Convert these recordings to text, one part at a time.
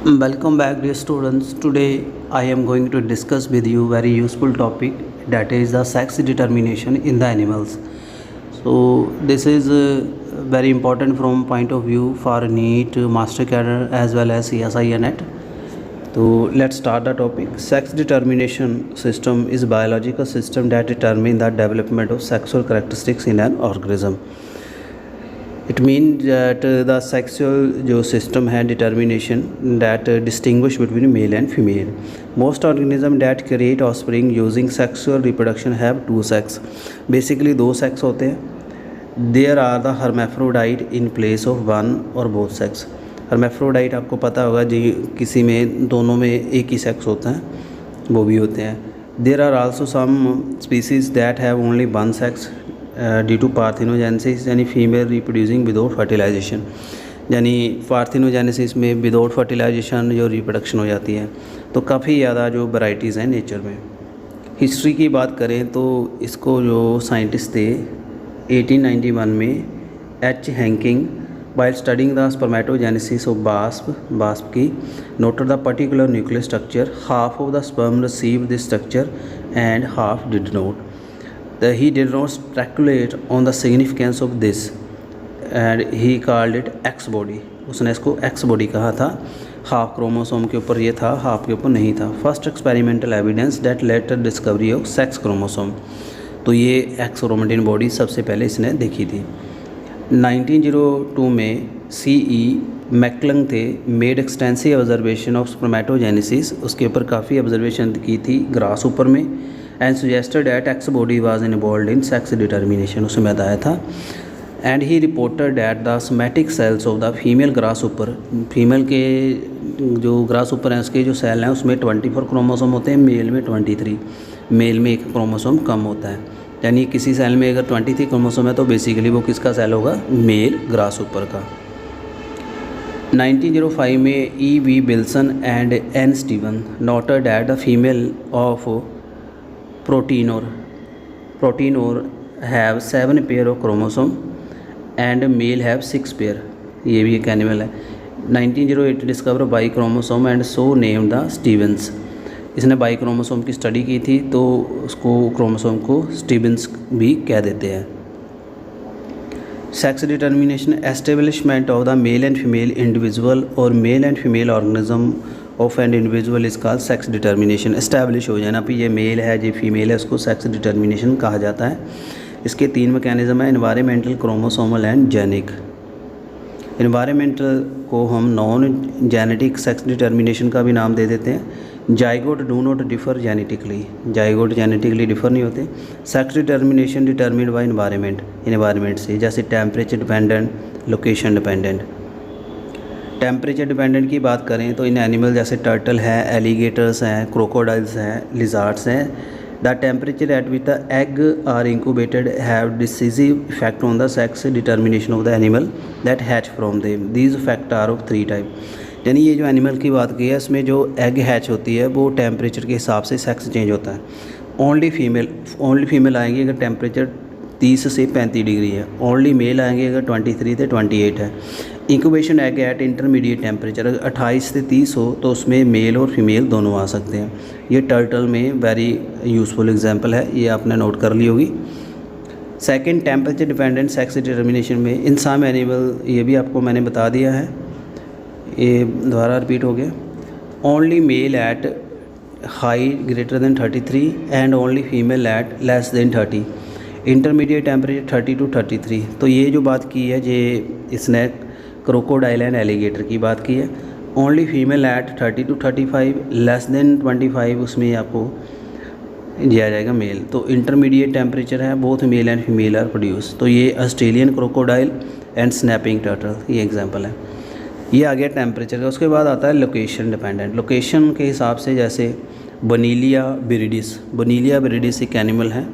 Welcome back, dear students. Today I am going to discuss with you very useful topic, that is the sex determination in the animals. So this is very important from point of view for NEET, Master Cadre as well as CSI and NET. So let's start the topic. Sex determination system is biological system that determine the development of sexual characteristics in an organism. It means that the sexual जो system है determination that distinguish between male and female. Most organisms that create offspring using sexual reproduction have two sex. Basically दो sex होते हैं. There are the hermaphrodite in place of one or both sex. hermaphrodite आपको पता होगा जी, किसी में दोनों में एक ही सेक्स होता है, वो भी होते हैं. There are also some species that have only one sex due to parthenogenesis, यानी फीमेल रिप्रोड्यूसिंग विदाउट फर्टिलाइजेशन, यानी पार्थिनोजेनेसिस में विदाउट फर्टिलाइजेशन जो रिप्रोडक्शन हो जाती है. तो काफ़ी ज़्यादा जो वैरायटीज़ हैं नेचर में. हिस्ट्री की बात करें तो इसको जो साइंटिस्ट थे 1891 में H Henking while studying the spermatogenesis of wasp की noted the particular nuclear structure. Half of the sperm receive this structure and half did not. He did not speculate on the significance of this and he called it X body. उसने इसको X body कहा था. Half chromosome के ऊपर ये था, half के ऊपर नहीं था. First experimental evidence that later discovery of sex chromosome. तो ये एक्स क्रोमेटिन बॉडी सबसे पहले इसने देखी थी. 1902 में C.E. मैकलंग थे made extensive observation of spermatogenesis. उसके ऊपर काफ़ी ऑब्जर्वेशन की थी ग्रास ऊपर में and suggested that x body was involve in sex determination. उसमें बताया था. And he reported that the somatic cells of the female grass ऊपर, फीमेल के जो ग्रास ऊपर हैं उसके जो सेल हैं उसमें 24 क्रोमोसोम होते हैं, मेल में 23. मेल में एक क्रोमोसोम कम होता है, यानी किसी सेल में अगर 23 क्रोमोसोम है तो बेसिकली वो किसका सेल होगा, मेल ग्रास ऊपर का. 1905 में E.V. Wilson and N. Steven noted that the female of Proteinor have 7 pair of chromosome and male have 6 pair. ये भी एक एनिमल है. 1908 discover by chromosome and so name the Stevens. इसने by chromosome की study की थी तो उसको क्रोमोसोम को स्टीवेंस भी कह देते हैं. Sex determination establishment of the male and female individual और male and female organism of and individual is called sex determination. Establish हो जाना भी ये मेल है ये फीमेल है, उसको सेक्स डिटर्मिनेशन कहा जाता है. इसके 3 मैकेनिज्म है, environmental, chromosomal and genic. Environmental को हम नॉन जेनेटिक सेक्स डिटर्मिनेशन का भी नाम दे देते हैं. Zygote do not differ genetically, zygote genetically differ नहीं होते. Sex determination determined by environment से, जैसे temperature dependent, location dependent. Temperature dependent की बात करें तो इन एनिमल जैसे टर्टल है, एलिगेटर्स हैं, क्रोकोडाइल्स हैं, लिजार्ड्स हैं. The temperature at which the egg are incubated have decisive effect on the sex determination of the animal that hatch from them. These effect are of 3 type. यानी ये जो animal की बात की है इसमें जो एग हैच होती है वो टेम्परेचर के हिसाब से सेक्स चेंज होता है. ओनली फीमेल आएंगी अगर टेम्परेचर 30 से 35 डिग्री है. ओनली मेल आएंगे अगर 23 से 28 है. Incubation egg eight intermediate temperature अगर 28 से 30 हो तो उसमें मेल और फीमेल दोनों आ सकते हैं. ये टर्टल में वेरी यूज़फुल एग्जांपल है, ये आपने नोट कर ली होगी. Second, temperature dependent sex determination में इन सम एनिमल, ये भी आपको मैंने बता दिया है, ये दोबारा रिपीट हो गया. Only male at high greater than 33 and only female at less than 30. Intermediate temperature 30 to 33. तो ये जो बात की है ये इसने क्रोकोडाइल एंड एलिगेटर की बात की है. Only female at 30 to 35, less than 25 उसमें आपको दिया जाएगा मेल. तो इंटरमीडिएट टेम्परेचर है, both male and female are produce. तो ये Australian crocodile and snapping turtle, ये एग्जांपल है. ये आ गया टेम्परेचर का. उसके बाद आता है लोकेशन डिपेंडेंट. लोकेशन के हिसाब से जैसे बनीलिया बिरिडिस एक एनिमल है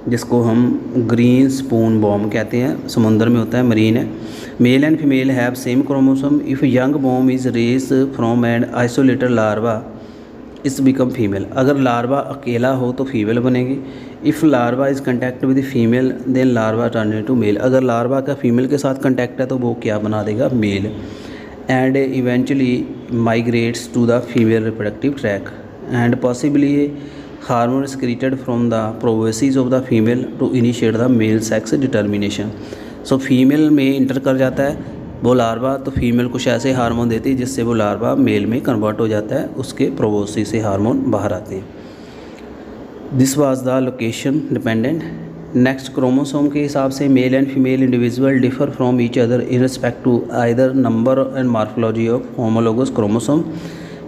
जिसको हम ग्रीन स्पून बॉम कहते हैं, समुद्र में होता है, मरीन है. Male and female have same chromosome. If young bomb is race from and isolated larva is become female. अगर लार्वा अकेला हो तो फीमेल बनेगी. If larva is contact with female then larva turn into male. अगर larva का female के साथ contact है तो वो क्या बना देगा, male. And eventually migrates to the female reproductive tract and possibly a hormone secreted from the proboscis of the female to initiate the male sex determination. So female में इंटर कर जाता है वो लार्वा, तो फीमेल कुछ ऐसे hormone देती है जिससे वो लार्वा मेल में कन्वर्ट हो जाता है, उसके प्रोबोसिस से हार्मोन बाहर आते हैं. This was the location dependent. Next, chromosome के हिसाब से male and female individual differ from each other in respect to either number and morphology of homologous chromosome.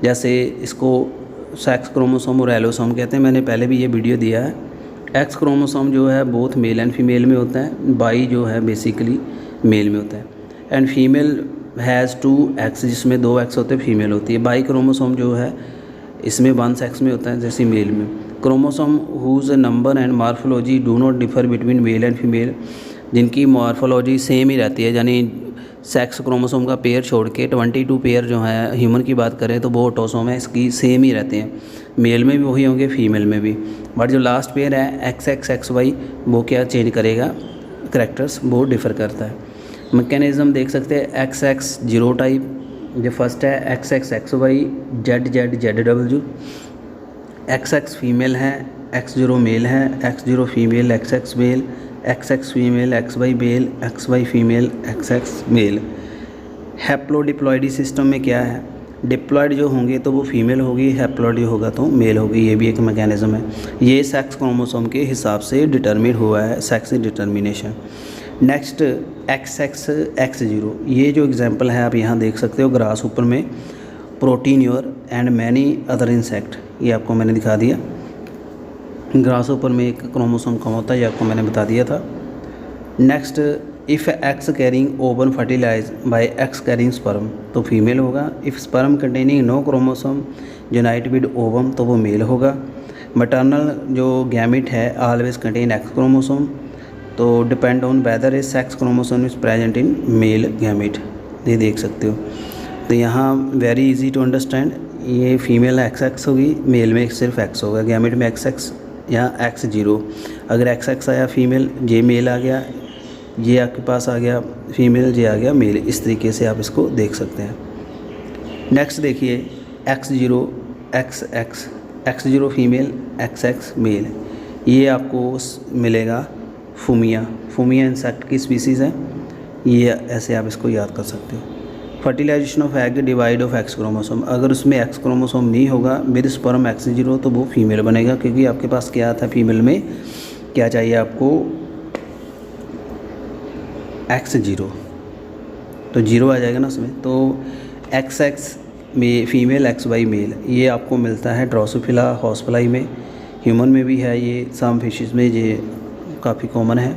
जैसे इसको सेक्स क्रोमोसोम और एलोसोम कहते हैं, मैंने पहले भी ये वीडियो दिया है. एक्स क्रोमोसोम जो है बोथ मेल एंड फीमेल में होता है, बाई जो है बेसिकली मेल में होता है, एंड फीमेल हैज़ 2 एक्स जिसमें 2 एक्स होते हैं, फीमेल होती है. बाई क्रोमोसोम जो है इसमें 1 सेक्स में होता है जैसे मेल में. Chromosome whose number and morphology do not differ between male and female, जिनकी मार्फोलॉजी सेम ही रहती है, यानी सेक्स क्रोमोसोम का पेयर छोड़ के 22 पेयर जो है ह्यूमन की बात करें तो वो ऑटोसोम है, इसकी सेम ही रहते हैं. मेल में भी वही होंगे, फीमेल में भी. बट जो लास्ट पेयर है XXXY वो क्या चेंज करेगा, करैक्टर्स वो डिफ़र करता है. मैकेनिज़्म देख सकते हैं. XX जीरो टाइप जो फर्स्ट है, XXXY ZZZW. XX फीमेल है, X0 मेल है, X0 female, XX male, XX female, XY male, XY female, XX male. Haplodiploidy system में क्या है, डिप्लॉइड जो होंगे तो वो फीमेल होगी, हैप्लॉइड होगा तो मेल होगी. ये भी एक मैकेनिज़्म है. ये सेक्स क्रोमोसोम के हिसाब से डिटरमिन हुआ है, sex determination. Next, XX X0. ये जो एग्जांपल है आप यहाँ देख सकते हो, ग्रास ऊपर में प्रोटीन्योर एंड मैनी अदर इंसेक्ट, ये आपको मैंने दिखा दिया. ग्रास ऊपर में एक क्रोमोसोम कम होता है, ये आपको मैंने बता दिया था. Next, if X carrying ovum fertilize by X carrying sperm तो फीमेल होगा. If sperm containing no chromosome unite with ovum तो वो मेल होगा. मटर्नल जो गैमिट है ऑलवेज कंटेन एक्स क्रोमोसोम, तो depend on whether is sex chromosome is present in male gamete. ये देख सकते हो. तो यहाँ वेरी इजी टू अंडरस्टैंड. ये फीमेल XX होगी, मेल में सिर्फ X होगा. गैमिट में XX या X0. अगर XX आया फीमेल, ये मेल आ गया, ये आपके पास आ गया फीमेल, ये आ गया मेल. इस तरीके से आप इसको देख सकते हैं. नेक्स्ट देखिए, X0 XX, X0 female, XX mail. ये आपको मिलेगा फूमिया इंसेक्ट की स्पीसीज़ है. ये ऐसे आप इसको याद कर सकते हो. Fertilization of egg divide of X chromosome, अगर उसमें एक्स क्रोमोसोम नहीं होगा विद स्पर्म X0 तो वो फीमेल बनेगा, क्योंकि आपके पास क्या था फीमेल में, क्या चाहिए आपको X0, तो 0 आ जाएगा ना उसमें. तो XX में फीमेल, XY मेल. ये आपको मिलता है ड्रोसोफिला हॉस्पिलाई में, ह्यूमन में भी है ये, सम फिशेस में ये काफ़ी कॉमन है.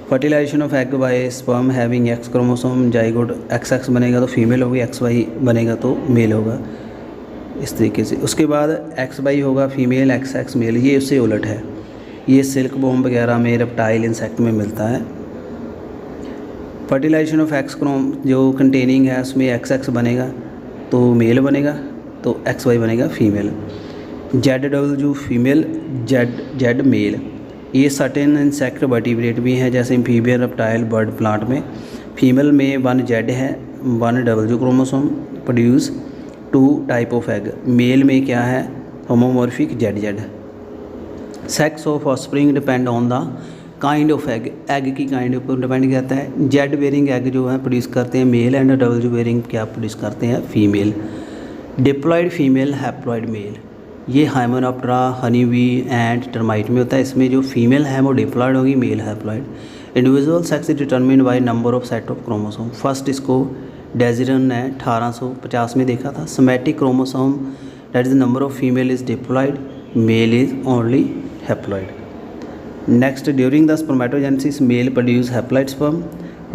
Fertilization of egg by sperm having X chromosome, zygote XX बनेगा तो फीमेल होगी, XY बनेगा तो मेल होगा, इस तरीके से. उसके बाद XY होगा फीमेल, XX मेल. ये उससे उलट है. ये सिल्क बॉम्ब वगैरह में, रेप्टाइल इंसेक्ट में मिलता है. फर्टिलाइजेशन ऑफ एक्स क्रोम जो कंटेनिंग है उसमें XX बनेगा तो मेल बनेगा, तो XY बनेगा female. ZW female, Z male. ये सर्टेन इंसेक्ट वर्टिब्रेट भी हैं, जैसे एम्फीबियन, रेप्टाइल, बर्ड, प्लांट में. फीमेल में 1 Z है, 1 W chromosome produce 2 type of egg. Male में क्या है, homomorphic ZZ. Sex of offspring depend on the kind of egg. Egg की काइंड पर डिपेंड करता है. Z बेरिंग एग जो है प्रोड्यूस करते हैं मेल, एंड W बेरिंग क्या प्रोड्यूस करते हैं female. Diploid female, haploid male. ये Hymenoptera, honey bee and termite में होता है. इसमें जो फीमेल है वो डिप्लॉइड होगी, male haploid. Individual sex determined by number of set of chromosome. First इसको डेजिरन ने 1850 में देखा था. Somatic chromosome that is the number of female is diploid, male is only haploid. Next, during the spermatogenesis male produce haploid sperm.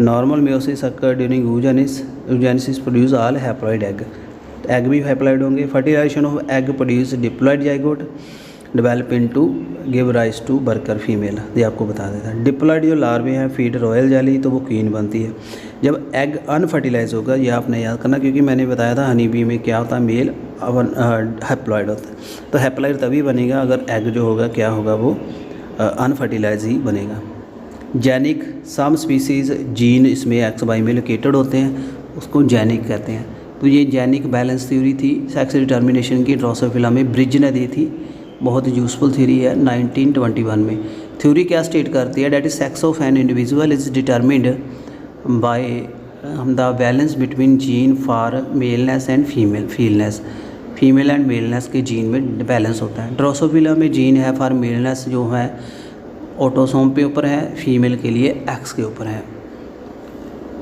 Normal meiosis occur during oogenesis produce all haploid egg. Egg भी haploid होंगे. Fertilization of egg produce diploid zygote develop into give rise to worker female. ये आपको बता देता है. Diploid जो लार्वे हैं feed royal jelly तो वो क्वीन बनती है. जब एग अनफर्टिलाइज होगा, ये आपने याद करना, क्योंकि मैंने बताया था हनी बी में क्या होता है, मेल हैप्लॉइड होता है. तो हैप्लॉइड तभी बनेगा अगर एग जो होगा क्या होगा, वो अनफर्टिलाइज ही बनेगा. जेनिक, सम स्पीसीज़ जीन इसमें XY में लोकेटेड होते हैं, उसको जेनिक कहते हैं. तो ये जेनिक बैलेंस थ्योरी थी सेक्स डिटर्मिनेशन की, ड्रोसोफिला में ब्रिज ने दी थी। बहुत यूज़फुल थ्योरी है 1921 में। थ्योरी क्या स्टेट करती है, that is sex of an individual is determined by the balance between gene for maleness and femaleness. Female and maleness के जीन में बैलेंस होता है। ड्रोसोफिला में जीन है फॉर मेलनेस जो है ऑटोसोम पे ऊपर है, फीमेल के लिए एक्स के ऊपर है।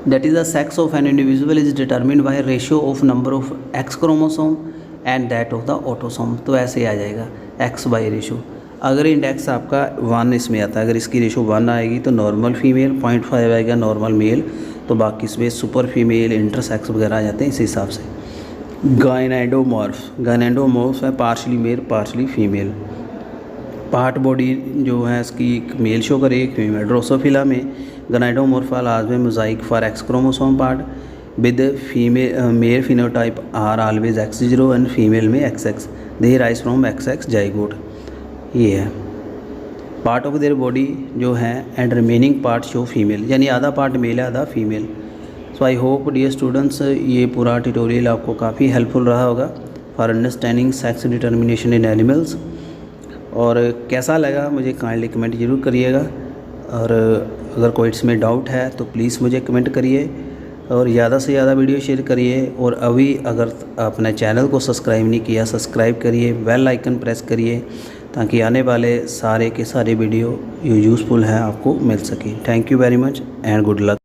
That is the sex of an individual is determined bye ratio of number of X chromosome and that of the autosome. तो ऐसे आ जाएगा एक्स बाई रेशो। अगर इंडेक्स आपका 1 इसमें आता है, अगर इसकी रेशो 1 आएगी तो नॉर्मल फीमेल, 0.5 आएगा नॉर्मल मेल, तो बाकी इसमें सुपर फीमेल, इंटरसेक्स वगैरह आ जाते हैं इस हिसाब से। गायनेडोमॉर्फ है partially male partially female. Part body जो है इसकी एक मेल शो करे एक फीमेल। ड्रोसोफिला में गायनेडोमॉर्फल आज में mosaic for X chromosome part with female male phenotype are always X0 and female में XX। They rise from XX zygote. ये है पार्ट ऑफ देयर बॉडी जो है and remaining part show female, यानी आधा पार्ट मेल है आधा female. So I hope dear students ये पूरा ट्यूटोरियल आपको काफ़ी हेल्पफुल रहा होगा for understanding sex determination in animals. और कैसा लगा मुझे काइंडली कमेंट ज़रूर करिएगा, और अगर कोई इसमें डाउट है तो प्लीज़ मुझे कमेंट करिए और ज़्यादा से ज़्यादा वीडियो शेयर करिए। और अभी अगर अपने चैनल को सब्सक्राइब नहीं किया सब्सक्राइब करिए, बेल आइकन प्रेस करिए ताकि आने वाले सारे के सारे वीडियो यूज़फुल हैं आपको मिल सके। Thank you very much and good luck.